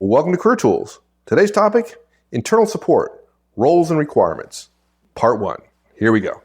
Welcome to Career Tools. Today's topic, internal support, roles and requirements. Part 1. Here we go.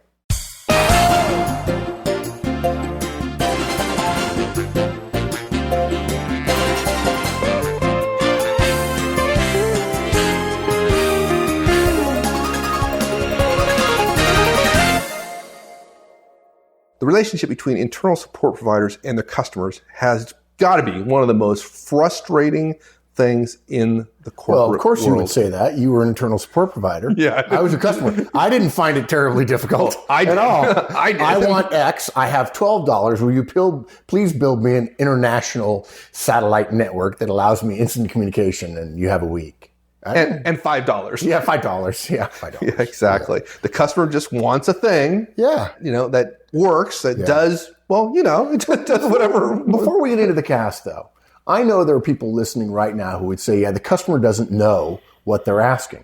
The relationship between internal support providers and their customers has got to be one of the most frustrating things in the corporate world. Well, of course you would say that. You were an internal support provider. Yeah. I was a customer. I didn't find it terribly difficult at all. I did. I want X. I have $12. Will you please build me an international satellite network that allows me instant communication, and you have a week. And $5. Yeah, $5. Yeah, $5. Yeah, exactly. Yeah. The customer just wants a thing. Yeah. That works, that does, it just does whatever. Before we get into the cast, though, I know there are people listening right now who would say, the customer doesn't know what they're asking.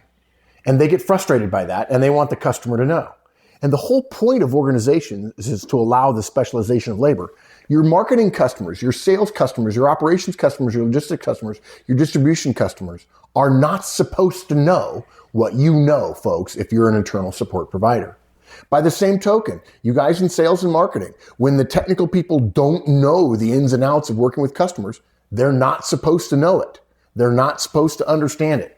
And they get frustrated by that, and they want the customer to know. And the whole point of organizations is to allow the specialization of labor. Your marketing customers, your sales customers, your operations customers, your logistics customers, your distribution customers are not supposed to know what you know, folks, if you're an internal support provider. By the same token, you guys in sales and marketing, when the technical people don't know the ins and outs of working with customers, they're not supposed to know it. They're not supposed to understand it.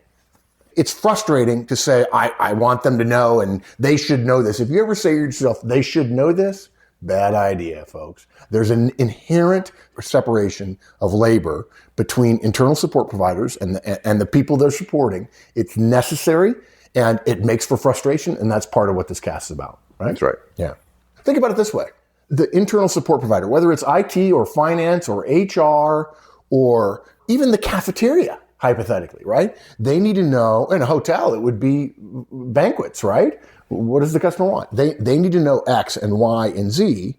It's frustrating to say, I want them to know and they should know this. If you ever say to yourself, they should know this, bad idea, folks. There's an inherent separation of labor between internal support providers and the people they're supporting. It's necessary and it makes for frustration, and that's part of what this cast is about, right? That's right. Yeah. Think about it this way. The internal support provider, whether it's IT or finance or HR or even the cafeteria, hypothetically, right? They need to know, in a hotel, it would be banquets, right? What does the customer want? They need to know X and Y and Z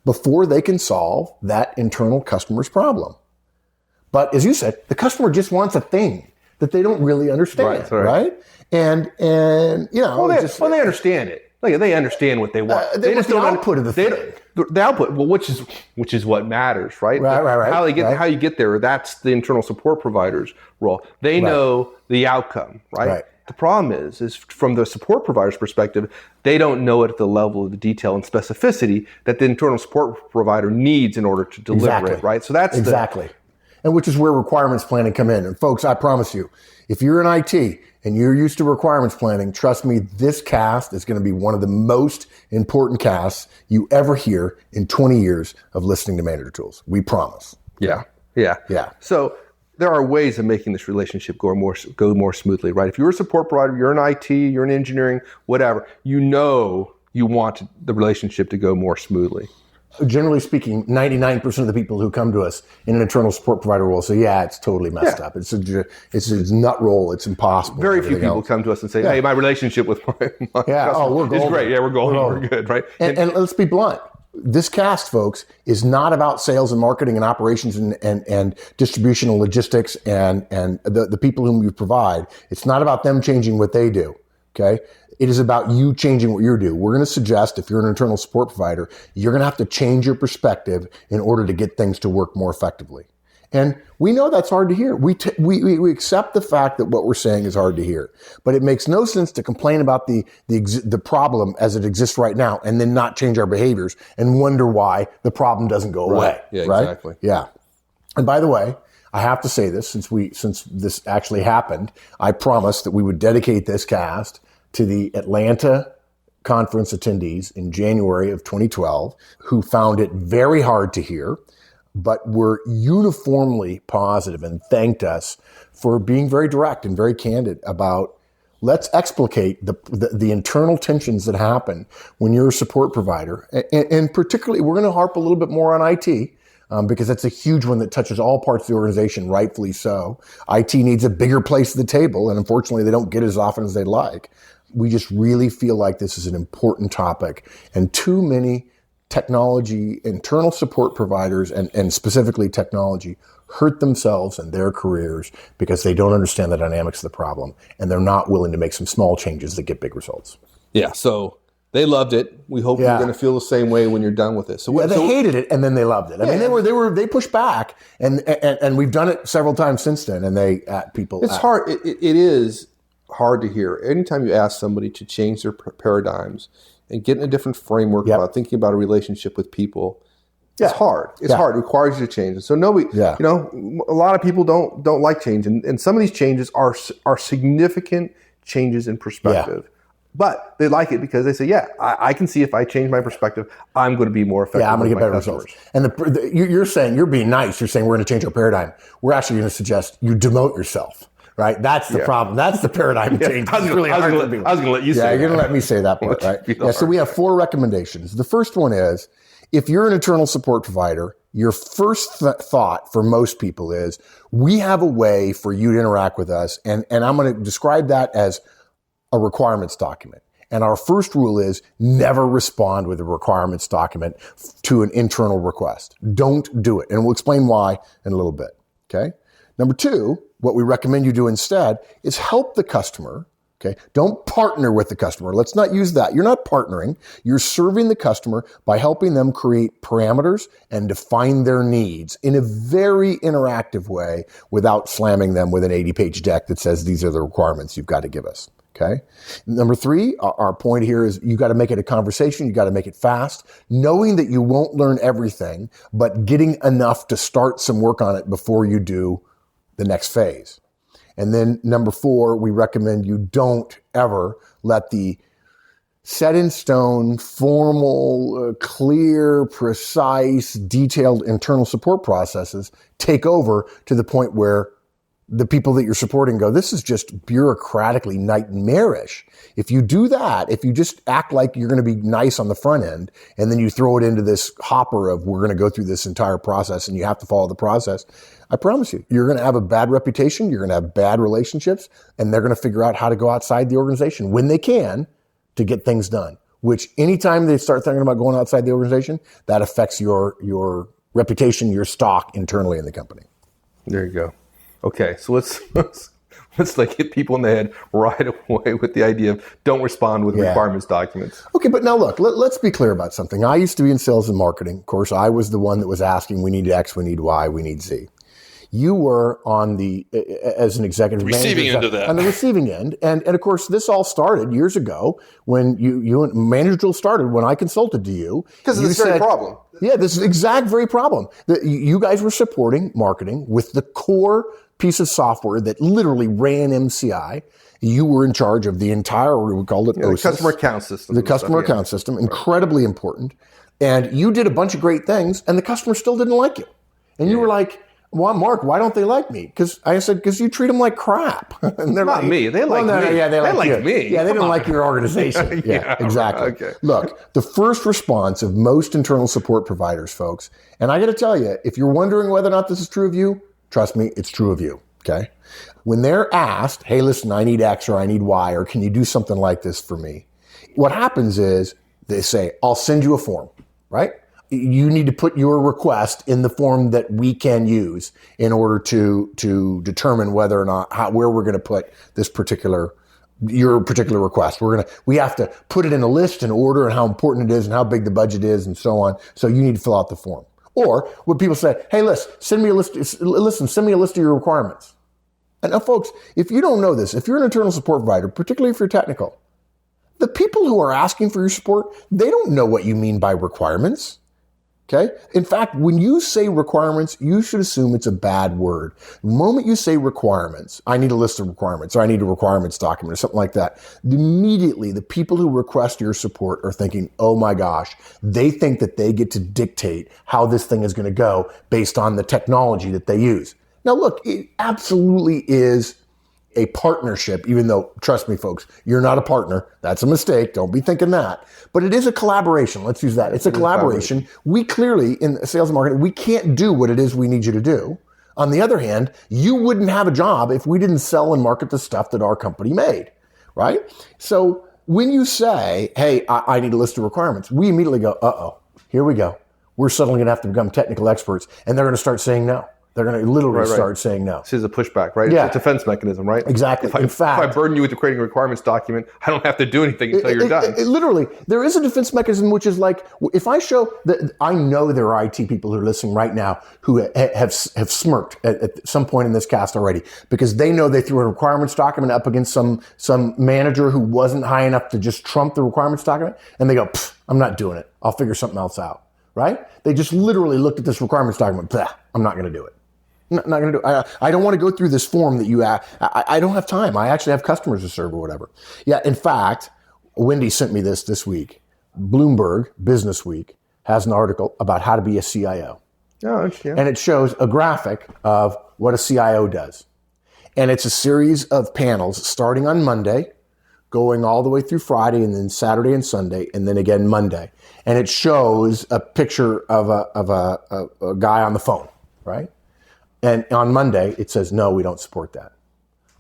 before they can solve that internal customer's problem. But as you said, the customer just wants a thing that they don't really understand, right? And they understand it. Like, they understand what they want. They just don't output of the thing. The output, well, which is what matters, right? Right. How you get there, that's the internal support provider's role. They know the outcome, right? The problem is from the support provider's perspective, they don't know it at the level of the detail and specificity that the internal support provider needs in order to deliver it, right? So that's exactly. And which is where requirements planning come in. And folks, I promise you, if you're in IT and you're used to requirements planning, trust me, this cast is going to be one of the most important casts you ever hear in 20 years of listening to Manager Tools. We promise. Yeah. So there are ways of making this relationship go more smoothly, right? If you're a support provider, you're in IT, you're in engineering, whatever, you want the relationship to go more smoothly. Generally speaking, 99% of the people who come to us in an internal support provider will say, it's totally messed up. It's a nut roll. It's impossible. Very few people come to us and say, hey, my relationship with my we're golden. It's great. Yeah, we're golden. We're good, right? And let's be blunt. This cast, folks, is not about sales and marketing and operations and distribution and logistics and the people whom you provide. It's not about them changing what they do, okay? It is about you changing what you do. We're going to suggest, if you're an internal support provider, you're going to have to change your perspective in order to get things to work more effectively. And we know that's hard to hear. We accept the fact that what we're saying is hard to hear, but it makes no sense to complain about the problem as it exists right now and then not change our behaviors and wonder why the problem doesn't go away. Yeah, right? Exactly. Yeah. And by the way, I have to say this, since this actually happened, I promised that we would dedicate this cast to the Atlanta conference attendees in January of 2012 who found it very hard to hear, but were uniformly positive and thanked us for being very direct and very candid about let's explicate the internal tensions that happen when you're a support provider. And particularly, we're going to harp a little bit more on IT because that's a huge one that touches all parts of the organization, rightfully so. IT needs a bigger place at the table, and unfortunately, they don't get it as often as they'd like. We just really feel like this is an important topic, and too many technology, internal support providers, and specifically technology, hurt themselves and their careers because they don't understand the dynamics of the problem, and they're not willing to make some small changes that get big results. Yeah, so They loved it. We hope you're going to feel the same way when you're done with it. So they hated it, and then they loved it. I mean, they pushed back, and we've done it several times since then. And it's hard. It is hard to hear. Anytime you ask somebody to change their paradigms and get in a different framework about thinking about a relationship with people, it's hard. It's hard. It requires you to change. So nobody, a lot of people don't like change, and some of these changes are significant changes in perspective. Yeah. But they like it because they say, I can see if I change my perspective, I'm going to be more effective. Yeah, I'm going to get better results. And you're saying, you're being nice. You're saying we're going to change our paradigm. We're actually going to suggest you demote yourself, right? That's the problem. That's the paradigm change. I was going to let you say that. Yeah, you're going to let me say that part, right? Yeah, so we have 4 recommendations. The first one is, if you're an internal support provider, your first thought for most people is, we have a way for you to interact with us. And I'm going to describe that as a requirements document. And our first rule is never respond with a requirements document to an internal request. Don't do it. And we'll explain why in a little bit. Okay. Number 2, what we recommend you do instead is help the customer. Okay. Don't partner with the customer. Let's not use that. You're not partnering. You're serving the customer by helping them create parameters and define their needs in a very interactive way without slamming them with an 80-page deck that says these are the requirements you've got to give us. Okay. Number 3, our point here is you got to make it a conversation. You got to make it fast, knowing that you won't learn everything, but getting enough to start some work on it before you do the next phase. And then number 4, we recommend you don't ever let the set in stone, formal, clear, precise, detailed internal support processes take over to the point where the people that you're supporting go, this is just bureaucratically nightmarish. If you do that, if you just act like you're going to be nice on the front end, and then you throw it into this hopper of we're going to go through this entire process and you have to follow the process, I promise you, you're going to have a bad reputation, you're going to have bad relationships, and they're going to figure out how to go outside the organization when they can to get things done. Which anytime they start thinking about going outside the organization, that affects your reputation, your stock internally in the company. There you go. Okay, so let's like hit people in the head right away with the idea of don't respond with requirements documents. Okay, but now look, let's be clear about something. I used to be in sales and marketing. Of course, I was the one that was asking, we need X, we need Y, we need Z. You were on as an executive receiving end of that. On the receiving end. And of course, this all started years ago when you and Manager Tool started, when I consulted to you. Because of this very problem. Yeah, this exact very problem. You guys were supporting marketing with the core piece of software that literally ran MCI. You were in charge of the entire, we called it OSIS. The customer account system. The customer account system, incredibly important. And you did a bunch of great things, and the customer still didn't like you. And you were like, well, Mark, why don't they like me? Because I said, because you treat them like crap. And they're not me. They like me. Yeah, they like me. Yeah, they didn't like your organization. Yeah, exactly. Okay. Look, the first response of most internal support providers, folks, and I got to tell you, if you're wondering whether or not this is true of you, trust me, it's true of you. Okay. When they're asked, hey, listen, I need X or I need Y, or can you do something like this for me? What happens is they say, I'll send you a form, right? You need to put your request in the form that we can use in order to determine whether or not where we're going to put your particular request. We have to put it in a list and order and how important it is and how big the budget is and so on. So you need to fill out the form. Or what people say, hey, listen, send me a list of your requirements. And now, folks, if you don't know this, if you're an internal support provider, particularly if you're technical, the people who are asking for your support, they don't know what you mean by requirements. Okay? In fact, when you say requirements, you should assume it's a bad word. The moment you say requirements, I need a list of requirements, or I need a requirements document, or something like that, immediately the people who request your support are thinking, oh my gosh, they think that they get to dictate how this thing is going to go based on the technology that they use. Now look, it absolutely is a partnership, even though, trust me, folks, you're not a partner. That's a mistake. Don't be thinking that. But it is a collaboration. Let's use that. It's a collaboration. We clearly, in sales and marketing, we can't do what it is we need you to do. On the other hand, you wouldn't have a job if we didn't sell and market the stuff that our company made, right? So when you say, hey, I need a list of requirements, we immediately go, uh-oh, here we go. We're suddenly going to have to become technical experts, and they're going to start saying no. They're going to literally start saying no. This is a pushback, right? Yeah. It's a defense mechanism, right? Exactly. If I burden you with creating a requirements document, I don't have to do anything until you're done. Literally, there is a defense mechanism, which is like, if I show that, I know there are IT people who are listening right now who have smirked at some point in this cast already, because they know they threw a requirements document up against some manager who wasn't high enough to just trump the requirements document, and they go, I'm not doing it. I'll figure something else out, right? They just literally looked at this requirements document. I'm not going to do it. Not going to do it. I don't want to go through this form that you ask. I don't have time. I actually have customers to serve or whatever. Yeah, in fact, Wendy sent me this week. Bloomberg Business Week has an article about how to be a CIO. Oh, yeah. And it shows a graphic of what a CIO does. And it's a series of panels starting on Monday, going all the way through Friday, and then Saturday and Sunday, and then again Monday. And it shows a picture of a guy on the phone, right? And on Monday, it says, no, we don't support that.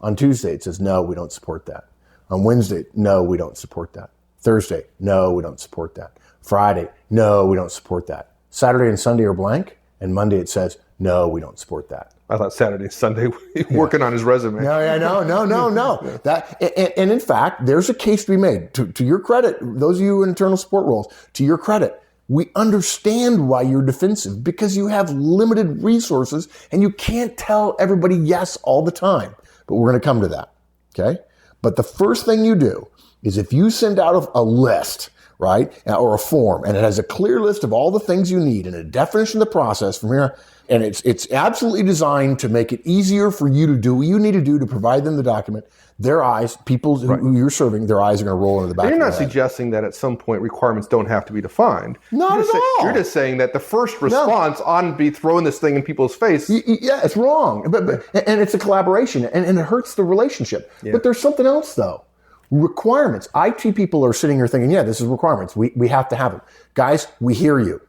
On Tuesday, it says, no, we don't support that. On Wednesday, no, we don't support that. Thursday, no, we don't support that. Friday, no, we don't support that. Saturday and Sunday are blank, and Monday it says, no, we don't support that. I thought Saturday and Sunday working on his resume. No. And in fact, there's a case to be made. To your credit, those of you in internal support roles, to your credit, we understand why you're defensive, because you have limited resources and you can't tell everybody yes all the time. But we're going to come to that, okay? But the first thing you do is, if you send out a list, right, or a form, and it has a clear list of all the things you need and a definition of the process from here, and it's absolutely designed to make it easier for you to do what you need to do to provide them the document, their eyes, people who you're serving, their eyes are going to roll into the back of their head. You're not suggesting that at some point requirements don't have to be defined. Not at all. You're just saying that the first response on be throwing this thing in people's face. Yeah, it's wrong. And it's a collaboration, and it hurts the relationship. Yeah. But there's something else, though. Requirements. IT people are sitting here thinking, yeah, this is requirements. We have to have them. Guys, we hear you.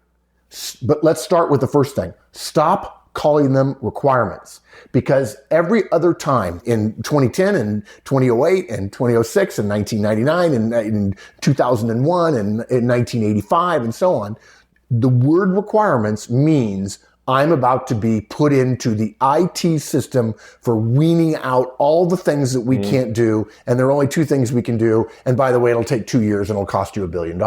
But let's start with the first thing. Stop calling them requirements, because every other time in 2010 and 2008 and 2006 and 1999 and in 2001 and in 1985 and so on, the word requirements means I'm about to be put into the IT system for weaning out all the things that we can't do. And there are only two things we can do. And by the way, it'll take 2 years and it'll cost you $1 billion.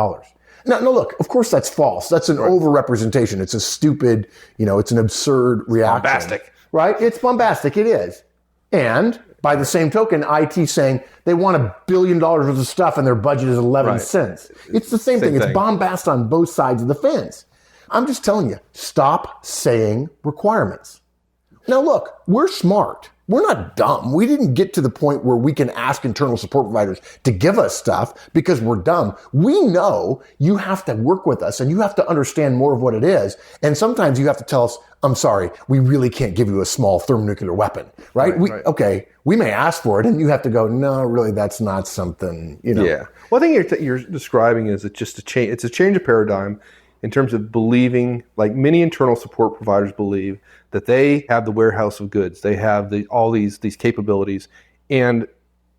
No, look, of course that's false. That's an overrepresentation. It's a stupid, it's an absurd reaction. Bombastic. Right? It's bombastic. It is. And by the same token, IT saying they want $1 billion worth of stuff and their budget is 11 cents. It's the same thing. It's bombast on both sides of the fence. I'm just telling you, stop saying requirements. Now look, we're smart. We're not dumb. We didn't get to the point where we can ask internal support providers to give us stuff because we're dumb. We know you have to work with us and you have to understand more of what it is. And sometimes you have to tell us, I'm sorry, we really can't give you a small thermonuclear weapon, right? Okay, we may ask for it, and you have to go, no, really, that's not something, Yeah. Well, I think you're describing is it's just a change. It's a change of paradigm in terms of believing, like many internal support providers believe, that they have the warehouse of goods. They have all these capabilities, and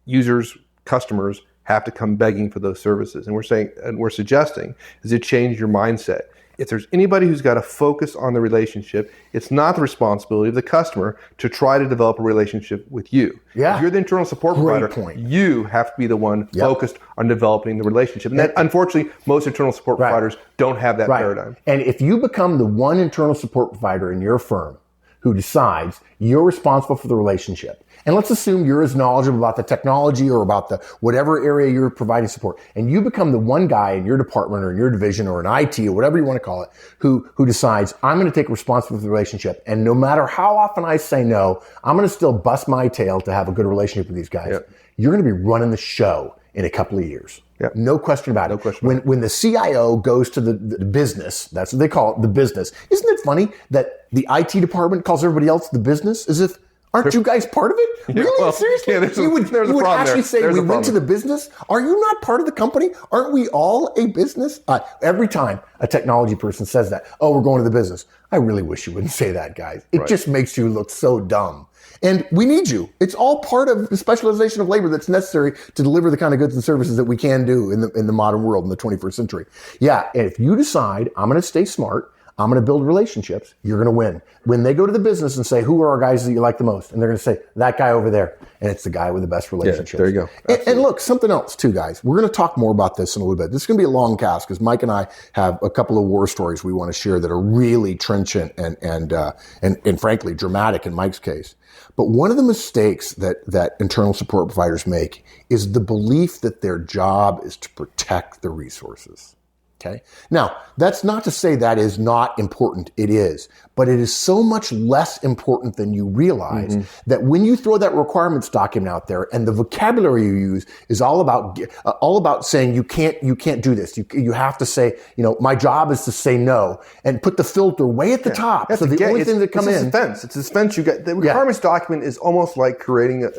users, customers have to come begging for those services. And we're suggesting is to change your mindset. If there's anybody who's got to focus on the relationship, it's not the responsibility of the customer to try to develop a relationship with you. Yeah. If you're the internal support provider, you have to be the one focused on developing the relationship. And that, unfortunately, most internal support providers don't have that paradigm. And if you become the one internal support provider in your firm who decides you're responsible for the relationship, and let's assume you're as knowledgeable about the technology or about the whatever area you're providing support, and you become the one guy in your department or in your division or in IT or whatever you want to call it, who decides I'm going to take responsibility for the relationship, and no matter how often I say no, I'm going to still bust my tail to have a good relationship with these guys. Yep. You're going to be running the show in a couple of years. Yep. No question about it. When the CIO goes to the business, that's what they call it, the business. Isn't it funny that the IT department calls everybody else the business, as if, aren't you guys part of it? Really? Well, seriously? Yeah, you would actually say we went to the business? Are you not part of the company? Aren't we all a business? Every time a technology person says that, oh, we're going to the business. I really wish you wouldn't say that, guys. It just makes you look so dumb. And we need you. It's all part of the specialization of labor that's necessary to deliver the kind of goods and services that we can do in the modern world in the 21st century. Yeah, and if you decide I'm going to stay smart, I'm going to build relationships. You're going to win. When they go to the business and say, who are our guys that you like the most? And they're going to say, that guy over there. And it's the guy with the best relationships. Yeah, there you go. And look, something else too, guys. We're going to talk more about this in a little bit. This is going to be a long cast because Mike and I have a couple of war stories we want to share that are really trenchant and frankly dramatic in Mike's case. But one of the mistakes that internal support providers make is the belief that their job is to protect the resources. Okay. Now, that's not to say that is not important. It is, but it is so much less important than you realize that when you throw that requirements document out there and the vocabulary you use is all about saying you can't do this. You have to say, my job is to say no and put the filter way at the top. So the only thing that come in. It's a defense. You get the requirements document is almost like creating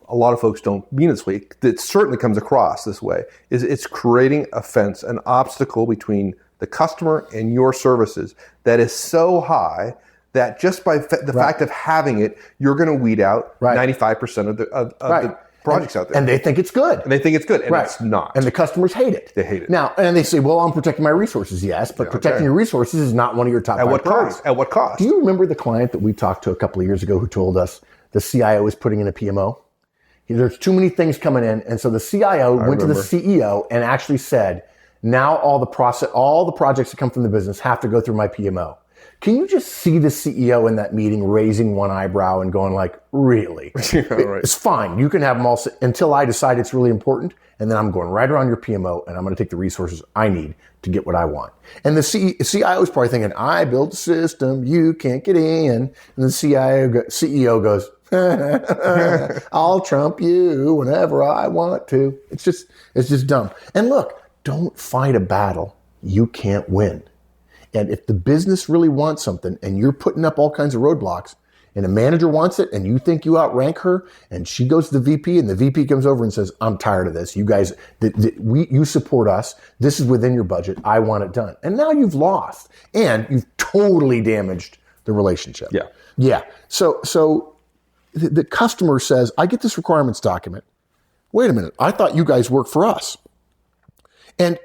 a lot of folks don't mean this way. It certainly comes across this way. It's creating a fence, an obstacle between the customer and your services that is so high that just by the fact of having it, you're going to weed out 95% of the projects out there. And they think it's good. And it's not. And the customers hate it. They hate it. Now, and they say, well, I'm protecting my resources. Yes, but protecting your resources is not one of your top 5 priorities. At what cost? Do you remember the client that we talked to a couple of years ago who told us the CIO is putting in a PMO? There's too many things coming in. And so the CIO went to the CEO and actually said, now all the projects that come from the business have to go through my PMO. Can you just see the CEO in that meeting raising one eyebrow and going like, really? It's fine. You can have them all until I decide it's really important. And then I'm going right around your PMO and I'm going to take the resources I need to get what I want. And the CIO is probably thinking, I built a system, you can't get in. And the CEO goes, I'll trump you whenever I want to. It's just dumb. And look, don't fight a battle you can't win. And if the business really wants something and you're putting up all kinds of roadblocks and a manager wants it and you think you outrank her and she goes to the VP and the VP comes over and says, I'm tired of this. You guys, you support us. This is within your budget. I want it done. And now you've lost and you've totally damaged the relationship. Yeah. So the customer says, I get this requirements document. Wait a minute. I thought you guys work for us. And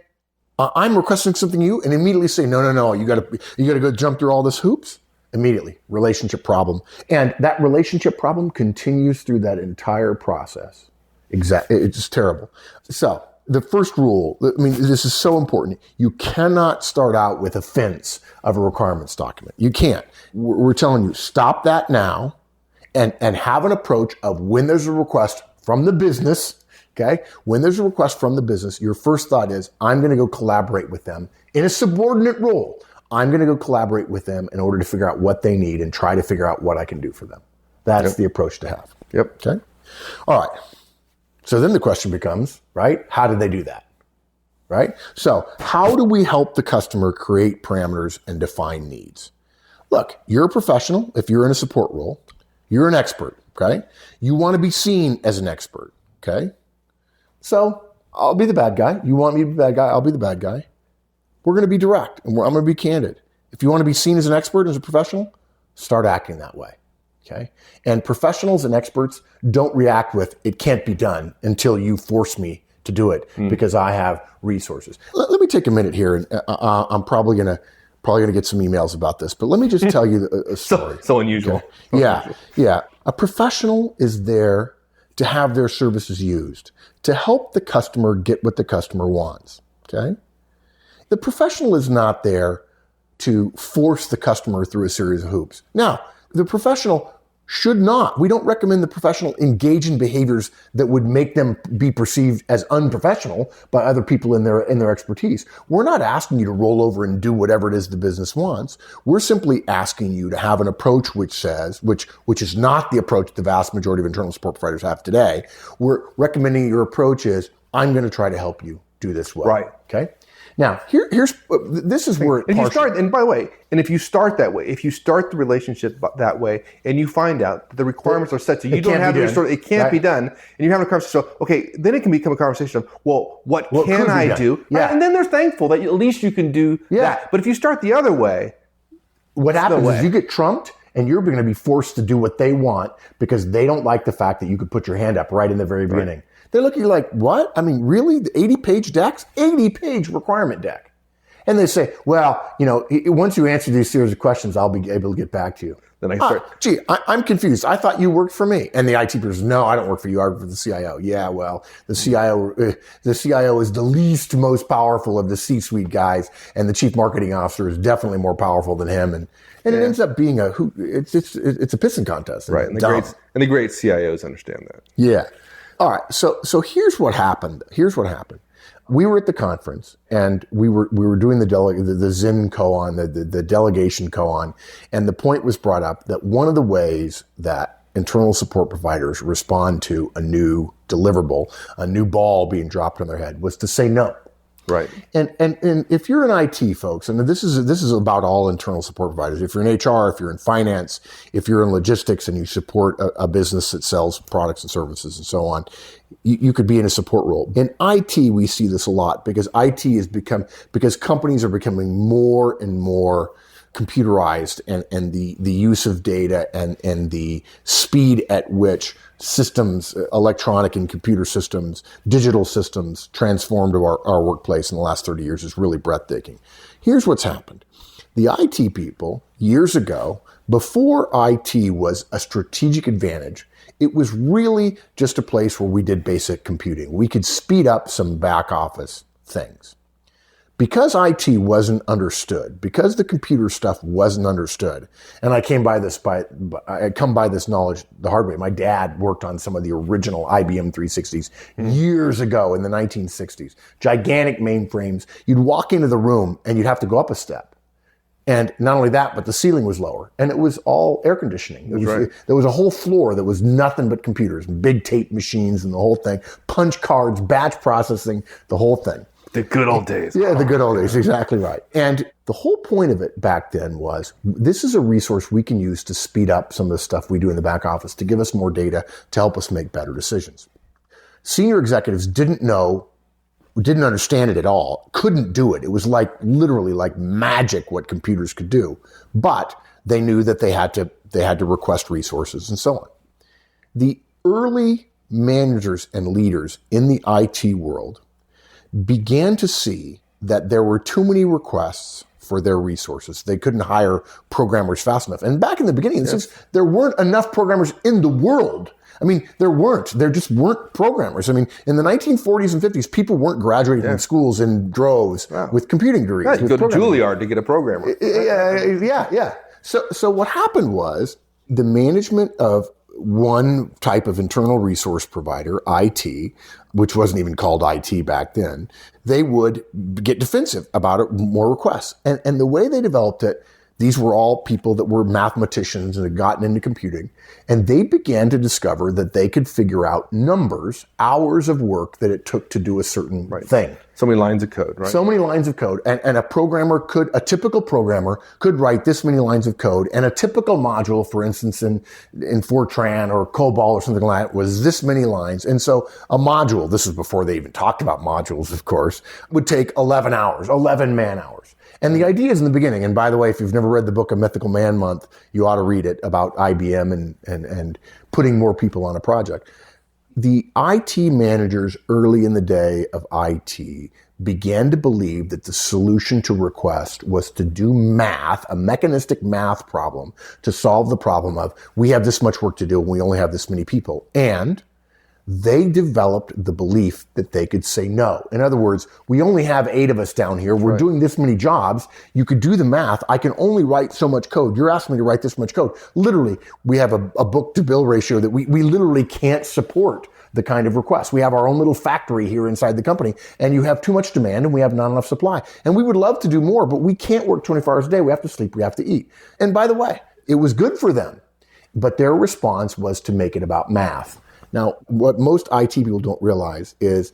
I'm requesting something you and immediately say, no. You gotta go jump through all this hoops. Immediately, relationship problem. And that relationship problem continues through that entire process. It's just terrible. So the first rule, this is so important. You cannot start out with a fence of a requirements document. You can't. We're telling you, stop that now. And have an approach of when there's a request from the business, okay? When there's a request from the business, your first thought is, I'm going to go collaborate with them in a subordinate role. I'm going to go collaborate with them in order to figure out what they need and try to figure out what I can do for them. That's the approach to have. Okay? All right. So then the question becomes, right? How do they do that? Right? So how do we help the customer create parameters and define needs? Look, you're a professional if you're in a support role. You're an expert, okay? You want to be seen as an expert, okay? So I'll be the bad guy. You want me to be the bad guy? I'll be the bad guy. We're going to be direct, and I'm going to be candid. If you want to be seen as an expert, as a professional, start acting that way, okay? And professionals and experts don't react with, it can't be done until you force me to do it because I have resources. Let me take a minute here, and I'm probably going to get some emails about this, but let me just tell you a story. So unusual. Okay? Yeah. A professional is there to have their services used, to help the customer get what the customer wants, okay? The professional is not there to force the customer through a series of hoops. Now, the professional should not. We don't recommend the professional engage in behaviors that would make them be perceived as unprofessional by other people in their expertise. We're not asking you to roll over and do whatever it is the business wants. We're simply asking you to have an approach which is not the approach the vast majority of internal support providers have today. We're recommending your approach is, I'm going to try to help you do this well. Right. Okay. Now, this is where and by the way, if you start that way, if you start the relationship that way, and you find out that the requirements are set so you don't have the resources, it can't be done, and you have a conversation. So, okay, then it can become a conversation of, well, what can I do? Yeah. And then they're thankful that at least you can do that. But if you start the other way, what happens is you get trumped, and you're going to be forced to do what they want because they don't like the fact that you could put your hand up right in the very beginning. Right. They look at you like, what? I mean, really? The 80-page decks? 80-page requirement deck. And they say, well, once you answer these series of questions, I'll be able to get back to you. Then I start. I'm confused. I thought you worked for me. And the IT person says, no, I don't work for you. I work for the CIO. Yeah, well, the CIO is the least most powerful of the C-suite guys, and the chief marketing officer is definitely more powerful than him. And it ends up being it's a pissing contest. Right. And the great CIOs understand that. Yeah. All right. So here's what happened. We were at the conference, and we were doing the Zim koan, the delegation koan, and the point was brought up that one of the ways that internal support providers respond to a new deliverable, a new ball being dropped on their head, was to say no. Right. And if you're in IT, folks, and this is about all internal support providers. If you're in HR, if you're in finance, if you're in logistics and you support a business that sells products and services and so on, you could be in a support role. In IT, we see this a lot because because companies are becoming more and more computerized, and the use of data and the speed at which systems, electronic and computer systems, digital systems transformed our workplace in the last 30 years is really breathtaking. Here's what's happened. The IT people, years ago, before IT was a strategic advantage, it was really just a place where we did basic computing. We could speed up some back office things. Because IT wasn't understood, because the computer stuff wasn't understood, and I come by this knowledge the hard way. My dad worked on some of the original IBM 360s years ago in the 1960s. Gigantic mainframes. You'd walk into the room and you'd have to go up a step. And not only that, but the ceiling was lower, and it was all air conditioning. There was a whole floor that was nothing but computers, big tape machines and the whole thing, punch cards, batch processing, the whole thing. The good old days. Yeah, the good old days. Exactly right. And the whole point of it back then was, this is a resource we can use to speed up some of the stuff we do in the back office, to give us more data, to help us make better decisions. Senior executives didn't understand it at all, couldn't do it. It was literally like magic what computers could do. But they knew that they had to request resources and so on. The early managers and leaders in the IT world began to see that there were too many requests for their resources. They couldn't hire programmers fast enough. And back in the beginning, there weren't enough programmers in the world. I mean, there just weren't programmers. I mean, in the 1940s and 50s, people weren't graduating from schools in droves with computing degrees. Yeah, you go to Juilliard to get a programmer. Yeah. So what happened was the management of one type of internal resource provider, IT, which wasn't even called IT back then, they would get defensive about it, more requests. And the way they developed it, these were all people that were mathematicians and had gotten into computing. And they began to discover that they could figure out numbers, hours of work that it took to do a certain thing. So many lines of code, right? So many lines of code. And a typical programmer could write this many lines of code. And a typical module, for instance, in Fortran or COBOL or something like that, was this many lines. And so a module, this is before they even talked about modules, of course, would take 11 hours, 11 man hours. And the idea is in the beginning, and by the way, if you've never read the book A Mythical Man Month, you ought to read it, about IBM and putting more people on a project. The IT managers early in the day of IT began to believe that the solution to request was to do math, a mechanistic math problem, to solve the problem of, we have this much work to do and we only have this many people. And they developed the belief that they could say no. In other words, we only have 8 of us down here. We're doing this many jobs. You could do the math. I can only write so much code. You're asking me to write this much code. Literally, we have a book-to-bill ratio that we literally can't support the kind of requests. We have our own little factory here inside the company, and you have too much demand and we have not enough supply. And we would love to do more, but we can't work 24 hours a day. We have to sleep. We have to eat. And by the way, it was good for them, but their response was to make it about math. Now, what most IT people don't realize is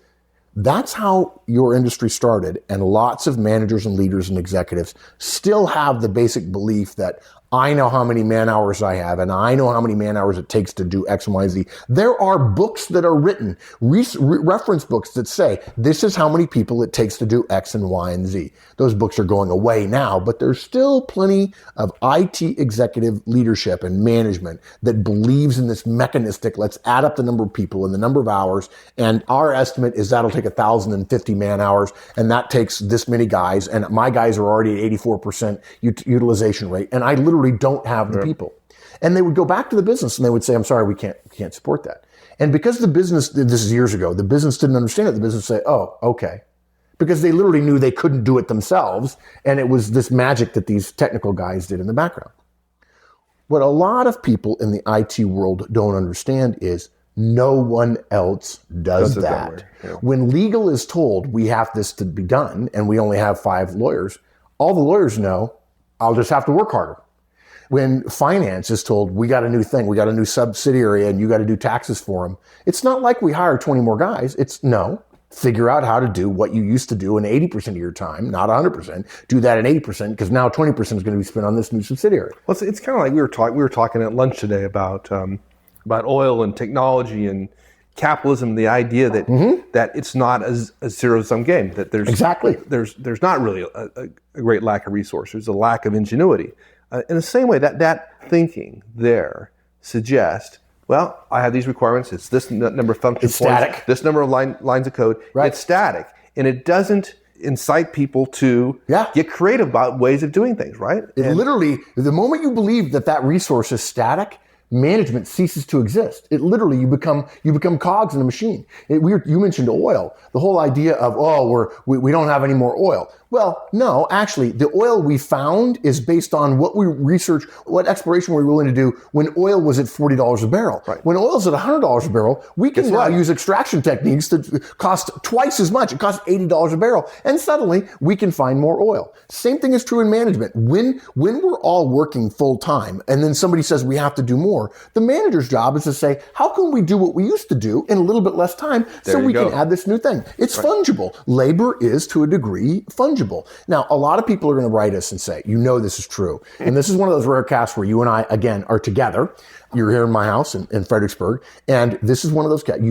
that's how your industry started, and lots of managers and leaders and executives still have the basic belief that I know how many man hours I have, and I know how many man hours it takes to do X, Y, Z. There are books that are written, reference books that say, this is how many people it takes to do X and Y and Z. Those books are going away now, but there's still plenty of IT executive leadership and management that believes in this mechanistic, let's add up the number of people and the number of hours, and our estimate is that'll take 1,050 man hours, and that takes this many guys, and my guys are already at 84% utilization rate, and I literally don't have the people. And they would go back to the business and they would say, I'm sorry, we can't support that. And because the business, this is years ago, the business didn't understand it. The business said, oh, okay. Because they literally knew they couldn't do it themselves. And it was this magic that these technical guys did in the background. What a lot of people in the IT world don't understand is no one else does that. Yeah. When legal is told we have this to be done and we only have 5 lawyers, all the lawyers know, I'll just have to work harder. When finance is told, we got a new thing, we got a new subsidiary and you got to do taxes for them. It's not like we hire 20 more guys. It's no, figure out how to do what you used to do in 80% of your time, not 100%. Do that in 80% because now 20% is going to be spent on this new subsidiary. Well, it's kind of like we were talking at lunch today about oil and technology and capitalism, the idea that that it's not a zero-sum game, that there's not really a great lack of resources, there's a lack of ingenuity. In the same way, that thinking there suggests, well, I have these requirements. It's this number of function points, static. This number of lines of code. Right. It's static, and it doesn't incite people to get creative about ways of doing things. Right? Literally, the moment you believe that resource is static, management ceases to exist. It literally, you become cogs in a machine. You mentioned oil. The whole idea of, we don't have any more oil. Well, no, actually, the oil we found is based on what we research, what exploration we're willing to do when oil was at $40 a barrel. Right. When oil's at $100 a barrel, we can now use extraction techniques that cost twice as much. It costs $80 a barrel. And suddenly, we can find more oil. Same thing is true in management. When we're all working full time, and then somebody says we have to do more, the manager's job is to say, how can we do what we used to do in a little bit less time so we can add this new thing? It's fungible. Labor is, to a degree, fungible. Now, a lot of people are going to write us and say, this is true. And this is one of those rare casts where you and I, again, are together. You're here in my house in Fredericksburg. And this is one of those casts.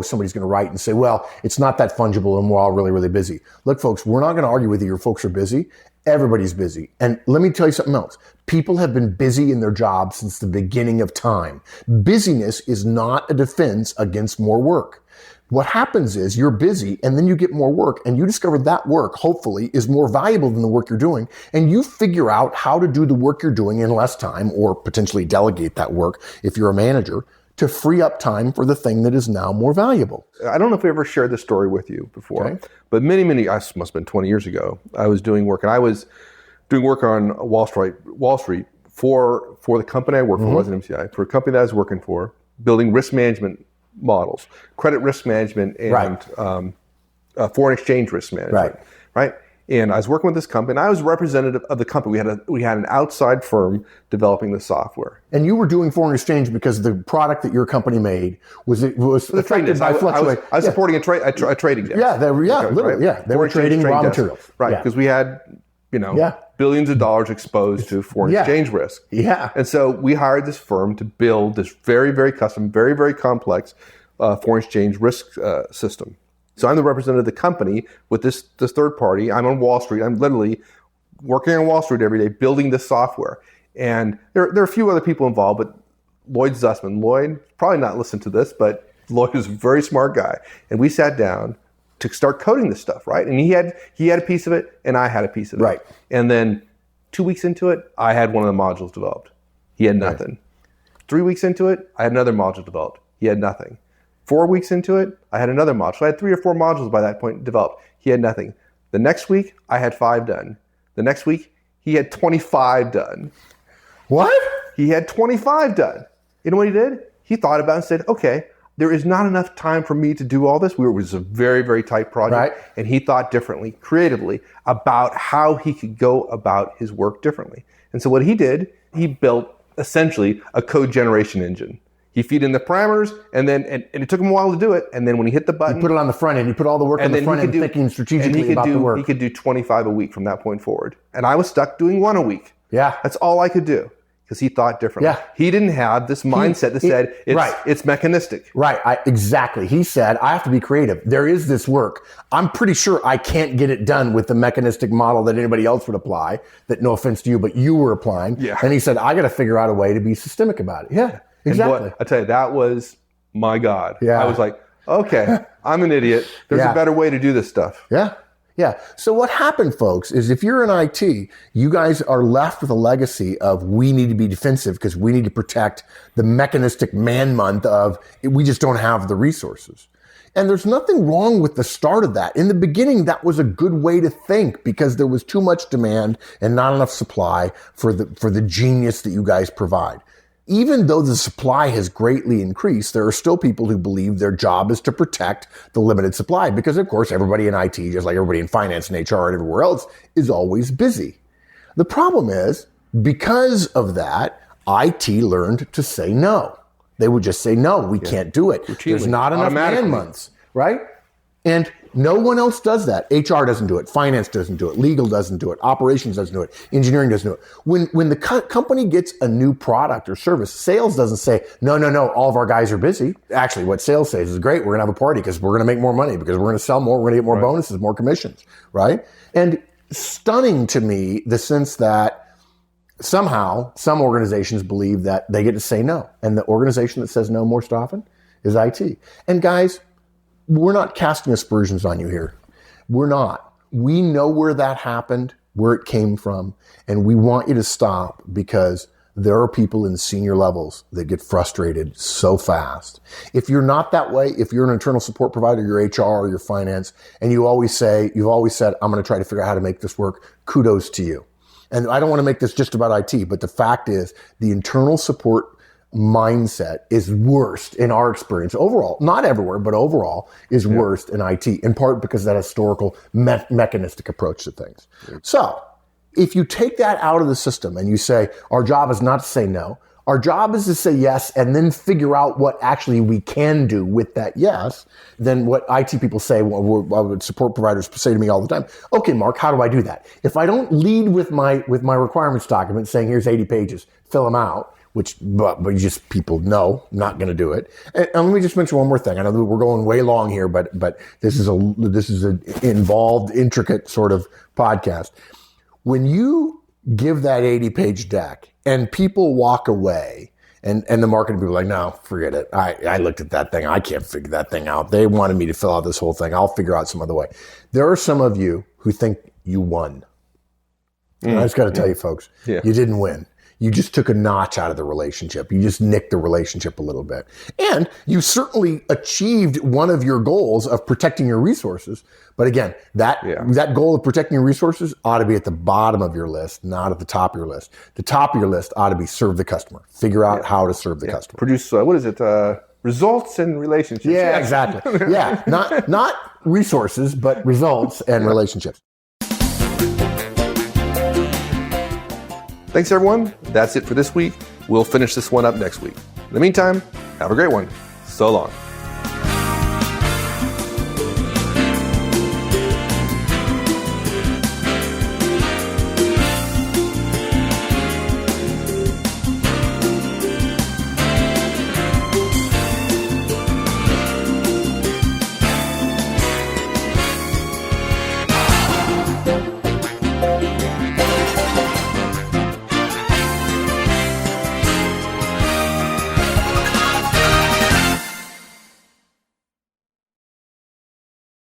Somebody's going to write and say, well, it's not that fungible and we're all really, really busy. Look, folks, we're not going to argue with you. Your folks are busy. Everybody's busy. And let me tell you something else. People have been busy in their jobs since the beginning of time. Busyness is not a defense against more work. What happens is you're busy and then you get more work and you discover that work, hopefully, is more valuable than the work you're doing. And you figure out how to do the work you're doing in less time or potentially delegate that work if you're a manager to free up time for the thing that is now more valuable. I don't know if we ever shared this story with you before, but many, I must have been 20 years ago, I was doing work on Wall Street for the company I worked for, wasn't MCI, for a company that I was working for, building risk management models, credit risk management, and foreign exchange risk management. Right. And I was working with this company, and I was representative of the company. We had an outside firm developing the software. And you were doing foreign exchange because the product that your company made was affected by fluctuation. I was supporting a trading desk. They were trading raw materials. Right, because we had billions of dollars exposed to foreign exchange risk. Yeah. And so we hired this firm to build this very, very custom, very, very complex foreign exchange risk system. So I'm the representative of the company with this third party. I'm on Wall Street. I'm literally working on Wall Street every day, building this software. And there are a few other people involved, but Lloyd Zussman. Lloyd, probably not listen to this, but Lloyd is a very smart guy. And we sat down to start coding this stuff, right? And he had a piece of it, and I had a piece of it. Right. And then 2 weeks into it, I had one of the modules developed. He had nothing. Right. 3 weeks into it, I had another module developed. He had nothing. 4 weeks into it, I had another module. So I had 3 or 4 modules by that point developed. He had nothing. The next week, I had 5 done. The next week, he had 25 done. What? He had 25 done. You know what he did? He thought about it and said, okay, there is not enough time for me to do all this. It was a very, very tight project. Right. And he thought differently, creatively, about how he could go about his work differently. And so what he did, he built essentially a code generation engine. He feed in the parameters, and it took him a while to do it. And then when he hit the button, you put it on the front end. You put all the work on the front end, thinking strategically about the work. He could do 25 a week from that point forward. And I was stuck doing 1 a week. Yeah, that's all I could do. because he thought differently. Yeah. He didn't have this mindset that said it's mechanistic. Right. Exactly. He said, I have to be creative. There is this work. I'm pretty sure I can't get it done with the mechanistic model that anybody else would apply, that no offense to you, but you were applying. Yeah. And he said, I got to figure out a way to be systemic about it. Yeah, exactly. I tell you, that was my God. Yeah. I was like, okay, I'm an idiot. There's a better way to do this stuff. Yeah. Yeah. So what happened, folks, is if you're in IT, you guys are left with a legacy of we need to be defensive because we need to protect the mechanistic man month of we just don't have the resources. And there's nothing wrong with the start of that. In the beginning, that was a good way to think because there was too much demand and not enough supply for the genius that you guys provide. Even though the supply has greatly increased, there are still people who believe their job is to protect the limited supply because, of course, everybody in IT, just like everybody in finance and HR and everywhere else, is always busy. The problem is, because of that, IT learned to say no. They would just say, no, we can't do it. There's not enough man months, right? And no one else does that. HR doesn't do it. Finance doesn't do it. Legal doesn't do it. Operations doesn't do it. Engineering doesn't do it. When the company gets a new product or service, sales doesn't say, no, all of our guys are busy. Actually, what sales says is great. We're going to have a party because we're going to make more money because we're going to sell more. We're going to get more bonuses, more commissions, right? And stunning to me, the sense that somehow some organizations believe that they get to say no. And the organization that says no most often is IT. And guys, we're not casting aspersions on you here. We're not. We know where that happened, where it came from, and we want you to stop because there are people in senior levels that get frustrated so fast. If you're not that way, if you're an internal support provider, your HR or your finance, and you've always said, I'm going to try to figure out how to make this work, kudos to you. And I don't want to make this just about IT, but the fact is the internal support mindset is worst in our experience overall, not everywhere, but overall is worst in IT, in part because of that historical mechanistic approach to things. So if you take that out of the system and you say, our job is not to say no, our job is to say yes and then figure out what actually we can do with that yes, then what IT people say, what support providers say to me all the time, okay, Mark, how do I do that? If I don't lead with my requirements document saying here's 80 pages, fill them out, but you just people know not going to do it. And let me just mention one more thing. I know that we're going way long here, but this is an involved, intricate sort of podcast. When you give that 80-page deck and people walk away, and the marketing people are like, no, forget it. I looked at that thing. I can't figure that thing out. They wanted me to fill out this whole thing. I'll figure out some other way. There are some of you who think you won. And I just got to tell you, folks, you didn't win. You just took a notch out of the relationship. You just nicked the relationship a little bit. And you certainly achieved one of your goals of protecting your resources. But again, that goal of protecting your resources ought to be at the bottom of your list, not at the top of your list. The top of your list ought to be serve the customer. Figure out how to serve the customer. Produce, results and relationships. Yeah, exactly. Yeah, not resources, but results and relationships. Thanks, everyone. That's it for this week. We'll finish this one up next week. In the meantime, have a great one. So long.